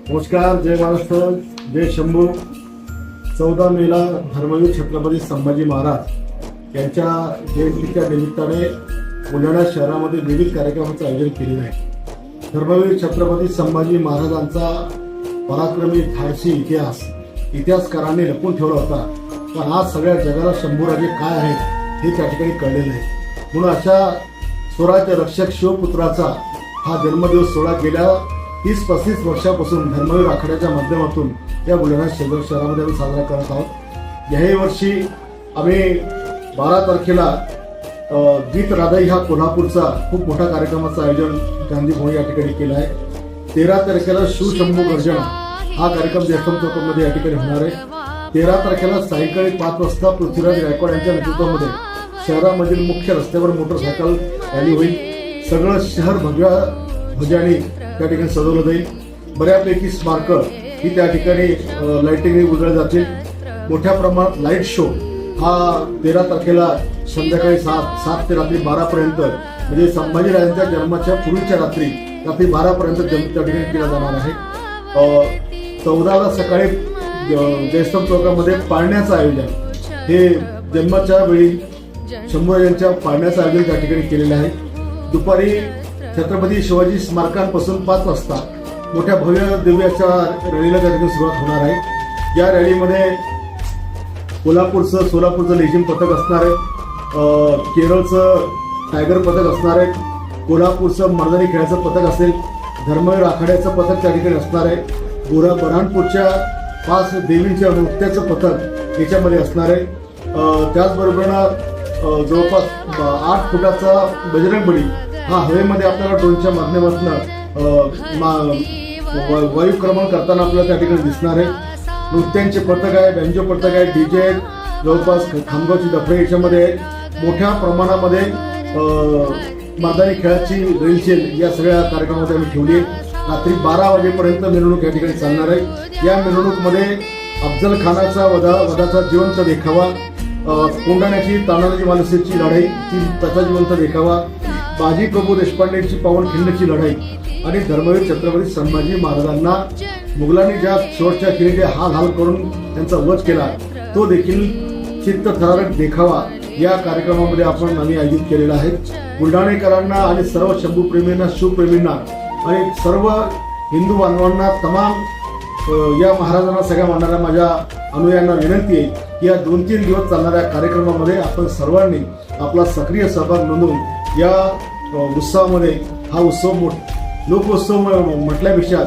नमस्कार, जय महाराष्ट्र, जय शंभू. 14 मेला धर्मवीर छत्रपती संभाजी महाराज यांच्या जयंतीच्या निमित्ताने बुलढाणा शहरामध्ये विविध कार्यक्रमांचं आयोजन केलेलं आहे. धर्मवीर छत्रपती संभाजी महाराजांचा पराक्रमी धाडसी इतिहासकारांनी लपून ठेवला होता, पण आज सगळ्या जगाला शंभूराजे काय आहेत हे त्या ठिकाणी कळलेलं आहे. म्हणून अशा स्वराज्य रक्षक शिवपुत्राचा हा जन्मदिवस सोहळा गेल्या 30-35 वर्षापासून धर्मवीर आखाड्याच्या माध्यमातून या बुलढाणा शहरामध्ये आम्ही साजरा करत आहोत. याही वर्षी आम्ही 12 तारखेला गीत राधाई हा कोल्हापूरचा खूप मोठा कार्यक्रमाचं आयोजन गांधी भवन या ठिकाणी केलं आहे. 13 तारखेला शिवशंभू गर्जना हा कार्यक्रम जयस्तंभ चौकामध्ये या ठिकाणी होणार आहे. 13 तारखेला सायंकाळी 5 वाजता पृथ्वीराज गायकवाड यांच्या नेतृत्वामध्ये शहरामधील मुख्य रस्त्यावर मोटरसायकल रॅली होईल. सगळं शहर भगव्या ध्वजाने त्या ठिकाणी सजवलं जाईल. बऱ्यापैकी स्मारक ही त्या ठिकाणी लाइटिंगने उजळली जातील. मोठ्या प्रमाणात लाईट शो हा 13 तारखेला संध्याकाळी 7 ते रात्री 12 पर्यंत, म्हणजे संभाजीराजांच्या जन्माच्या पूर्वीच्या रात्री 12 पर्यंत त्या ठिकाणी केला जाणार आहे. 14ला सकाळी जयस्तंभ चौकामध्ये पाळण्याचं आयोजन, हे जन्माच्या वेळी शंभूराजांच्या पाळण्याचं आयोजन त्या ठिकाणी केलेलं आहे. दुपारी छत्रपती शिवाजी स्मारकांपासून 5 वाजता मोठ्या भव्य दिव्याच्या रॅलीला त्या ठिकाणी सुरुवात होणार आहे. या रॅलीमध्ये कोल्हापूरचं सोलापूरचं लेझिम पथक असणार आहे, केरळचं टायगर पथक असणार आहे, कोल्हापूरचं मर्दानी खेळाचं पथक असेल, धर्मवीर आखाड्याचं पथक त्या ठिकाणी असणार आहे, बुरहानपूरच्या 5 देवींच्या नृत्याचं पथक याच्यामध्ये असणार आहे. त्याचबरोबर जवळपास 8 फुटाचा बजरंगबली हा हवेमध्ये आपल्याला ड्रोनच्या माध्यमातून वायुक्रमण करताना आपल्याला त्या ठिकाणी दिसणार आहे. नृत्यांचे पथक आहे, बँजो पथक आहे, डीजे आहेत, जवळपास खामगावची दफडे याच्यामध्ये मोठ्या प्रमाणामध्ये मैदानी खेळाची रेलचेल या सगळ्या कार्यक्रमामध्ये आम्ही ठेवली आहे. रात्री 12 वाजेपर्यंत मिरवणूक या ठिकाणी चालणार आहे. या मिरवणूकमध्ये अफजल खानाचा वधाचा जिवंत देखावा, कोंढाण्याची तानाजी मालुसरेची लढाई त्याचा जिवंत देखावा, बाजी प्रभू देशपांडेची पावनखिंडची लढाई आणि धर्मवीर छत्रपती संभाजी महाराजांना मुघलांनी ज्या शेवटच्या खिळीचे हाल करून त्यांचा वध केला तो देखील चित्तथरारक देखावा या कार्यक्रमामध्ये आम्ही आयोजित केलेला आहे. बुलढाणेकरांना आणि सर्व शंभूप्रेमींना, शिवप्रेमींना आणि सर्व हिंदू बांधवांना, तमाम या महाराजांना सगळ्या मानणाऱ्या माझ्या अनुयायांना विनंती आहे की या 2-3 दिवस चालणाऱ्या कार्यक्रमामध्ये आपण सर्वांनी आपला सक्रिय सहभाग नोंदवून या उत्सवामध्ये, हा उत्सव लोकोत्सव म्हटल्यापेक्षा